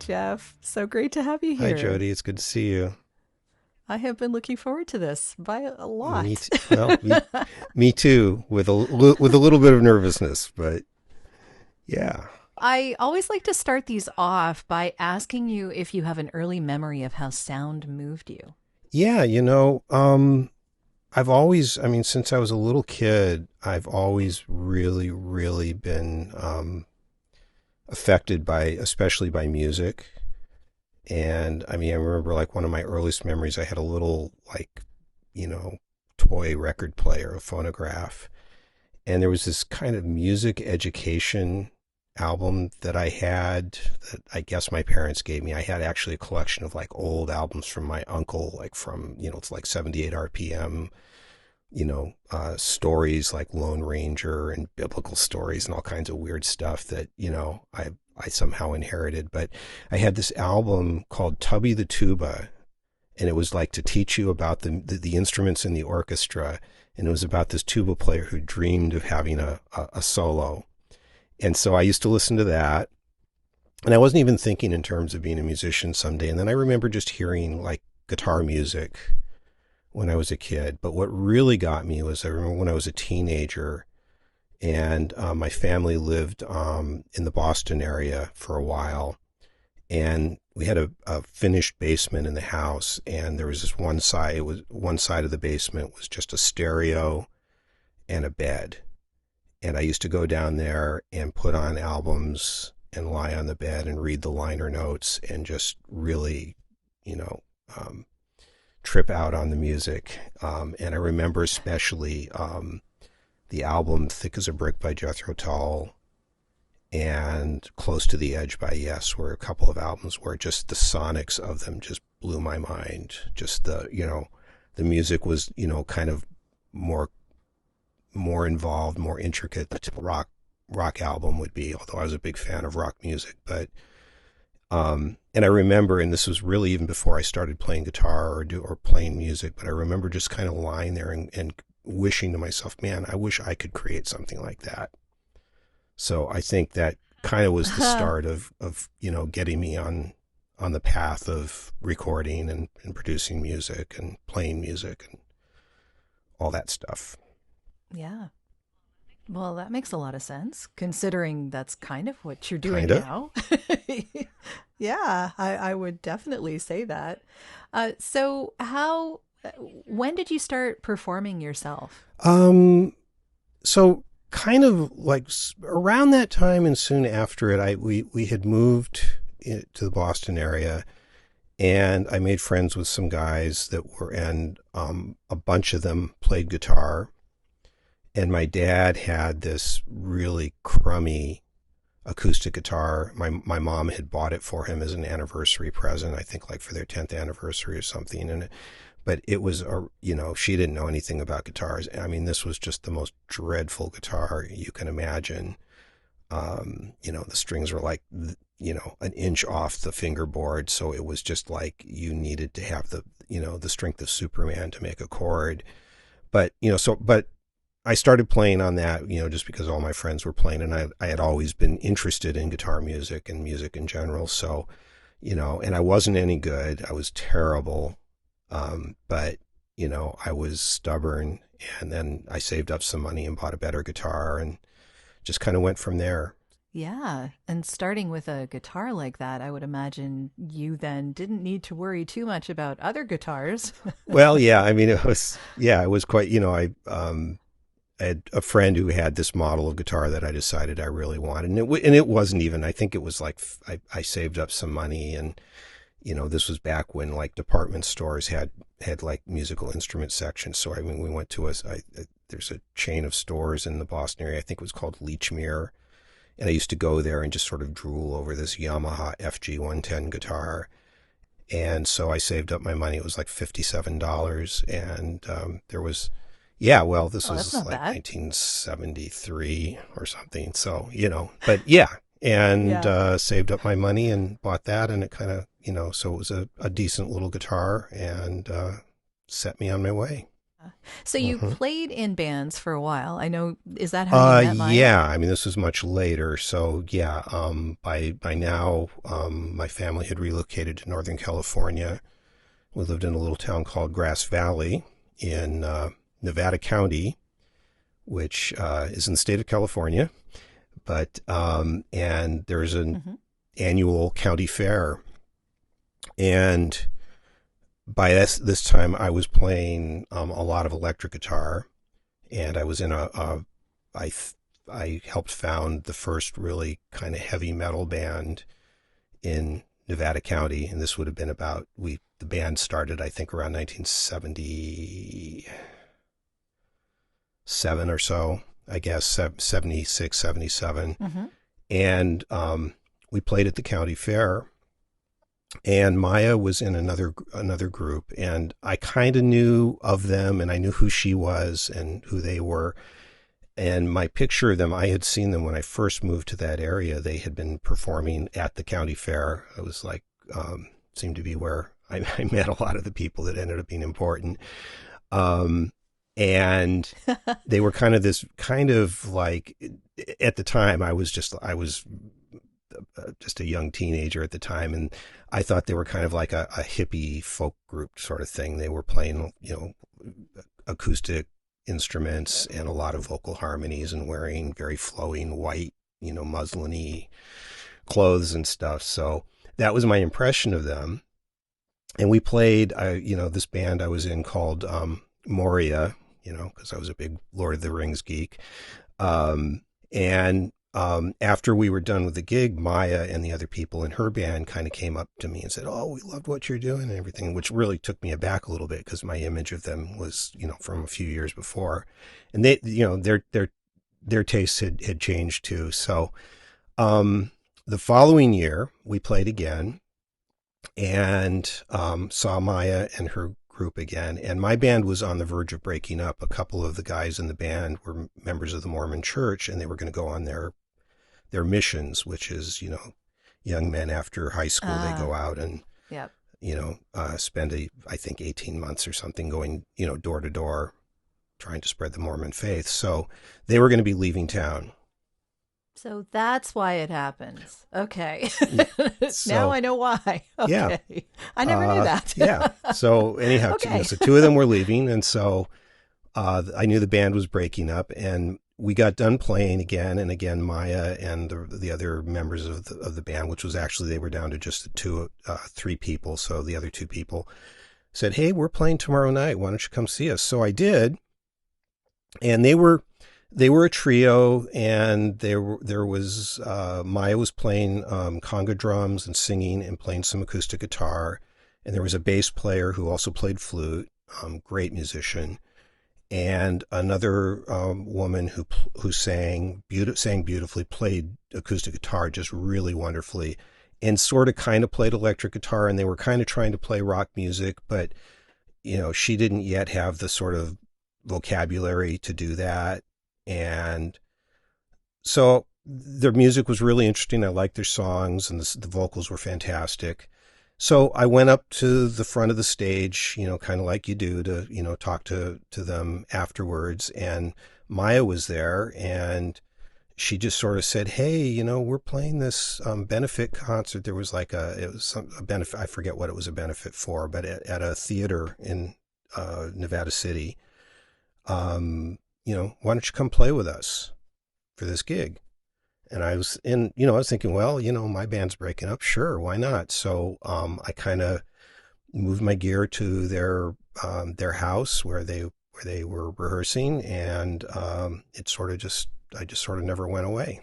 Jeff. So great to have you Hi, here. Jodi. It's good to see you. I have been looking forward to this by a lot. Me too, with with a little bit of nervousness, but yeah, I always like to start these off by asking you if you have an early memory of how sound moved you. yeah. I've always, I mean, since I was a little kid, I've always really been affected by, especially by music. And I mean, I remember like one of my earliest memories. I had a little you know, toy record player, a phonograph, and there was this kind of music education album that I had that I guess my parents gave me. I had actually a collection of like old albums from my uncle, like from, it's like 78 RPM, stories like Lone Ranger and biblical stories and all kinds of weird stuff that, I somehow inherited. But I had this album called Tubby the Tuba, and it was like to teach you about the instruments in the orchestra. And it was about this tuba player who dreamed of having a solo. And so I used to listen to that. And I wasn't even thinking in terms of being a musician someday. And then I remember just hearing like guitar music when I was a kid. But what really got me was I remember when I was a teenager and my family lived in the Boston area for a while. And we had a finished basement in the house, and there was this one side. It was one side of the basement was just a stereo and a bed. And I used to go down there and put on albums and lie on the bed and read the liner notes and just really, you know, um, trip out on the music. And I remember especially the album "Thick as a Brick" by Jethro Tull and "Close to the Edge" by Yes were a couple of albums where just the sonics of them just blew my mind. Just the music was, kind of more more involved, more intricate than a rock album would be, although I was a big fan of rock music. But and I remember, and this was really even before I started playing guitar or playing music, but I remember just kind of lying there and wishing to myself, man, I wish I could create something like that. So I think that kind of was the start of getting me on the path of recording and producing music and playing music and all that stuff. Yeah. Well, that makes a lot of sense considering that's kind of what you're doing Kinda. now. Yeah, I would definitely say that. So, when did you start performing yourself? Um, so kind of like around that time and soon after it, we had moved to the Boston area, and I made friends with some guys and a bunch of them played guitar. And my dad had this really crummy acoustic guitar. My mom had bought it for him as an anniversary present, I think like for their 10th anniversary or something. But it was she didn't know anything about guitars. I mean, this was just the most dreadful guitar you can imagine. The strings were like, an inch off the fingerboard. So it was just like you needed to have the strength of Superman to make a chord. But I started playing on that, just because all my friends were playing, and I had always been interested in guitar music and music in general. So, and I wasn't any good. I was terrible. But, I was stubborn, and then I saved up some money and bought a better guitar and just kind of went from there. Yeah, and starting with a guitar like that, I would imagine you then didn't need to worry too much about other guitars. Well, yeah, I mean, it was quite, I had a friend who had this model of guitar that I decided I really wanted, and it wasn't even. I think it was like I saved up some money, and this was back when like department stores had like musical instrument sections. So I mean, we went to there's a chain of stores in the Boston area. I think it was called Lechmere, and I used to go there and just sort of drool over this Yamaha FG 110 guitar. And so I saved up my money. It was like $57, and there was. Yeah, well, this Oh, that's was not like bad. 1973 or something. So, but yeah, and Yeah. saved up my money and bought that. And it kind of, so it was a decent little guitar and set me on my way. So you Hmm. played in bands for a while. I know, is that how you met Maya? Yeah. I mean, this was much later. So yeah, by now, my family had relocated to Northern California. We lived in a little town called Grass Valley in Nevada County, which is in the state of California. But and there's an Hmm. annual county fair, and by this time I was playing a lot of electric guitar, and I was in I I helped found the first really kind of heavy metal band in Nevada County, and this would have been about the band started I think around 1977 or so, I guess 76, 77, Hmm. and we played at the county fair. And Maya was in another group, and I kind of knew of them, and I knew who she was and who they were. And my picture of them, I had seen them when I first moved to that area. They had been performing at the county fair. It was like, seemed to be where I met a lot of the people that ended up being important. Um, and they were kind of like, at the time, I was just a young teenager at the time. And I thought they were kind of like a hippie folk group sort of thing. They were playing, acoustic instruments and a lot of vocal harmonies and wearing very flowing white, muslin-y clothes and stuff. So that was my impression of them. And we played, this band I was in called Moria, because I was a big Lord of the Rings geek. And after we were done with the gig, Maya and the other people in her band kind of came up to me and said, "Oh, we loved what you're doing and everything," which really took me aback a little bit because my image of them was, from a few years before, and they, their tastes had changed too. So, the following year we played again and saw Maya and her group again, and my band was on the verge of breaking up. A couple of the guys in the band were members of the Mormon Church, and they were going to go on their missions, which is, young men after high school, they go Ah, out and, yep. spend I think 18 months or something going, door to door trying to spread the Mormon faith. So they were going to be leaving town. So that's why it happens. Okay. Yeah. Now So, I know why. yeah. Okay. I never knew that. Yeah. So anyhow, Okay. so two of them were leaving. And so I knew the band was breaking up, and we got done playing again and again. Maya and the other members of the band, which was actually, they were down to just three people. So the other two people said, "Hey, we're playing tomorrow night. Why don't you come see us?" So I did, and they were a trio, and there was Maya was playing conga drums and singing and playing some acoustic guitar, and there was a bass player who also played flute, great musician, and another woman who sang beautifully, played acoustic guitar just really wonderfully, and sort of kind of played electric guitar. And they were kind of trying to play rock music, but she didn't yet have the sort of vocabulary to do that. And so their music was really interesting. I liked their songs, and the vocals were fantastic. So I went up to the front of the stage, kind of like you do, to, talk to them afterwards. And Maya was there, and she just sort of said, "Hey, we're playing this benefit concert." There was like a benefit. I forget what it was a benefit for, but at a theater in Nevada City. Why don't you come play with us for this gig? And I was thinking, well, my band's breaking up. Sure, why not? So I kind of moved my gear to their house where they were rehearsing, and I just sort of never went away.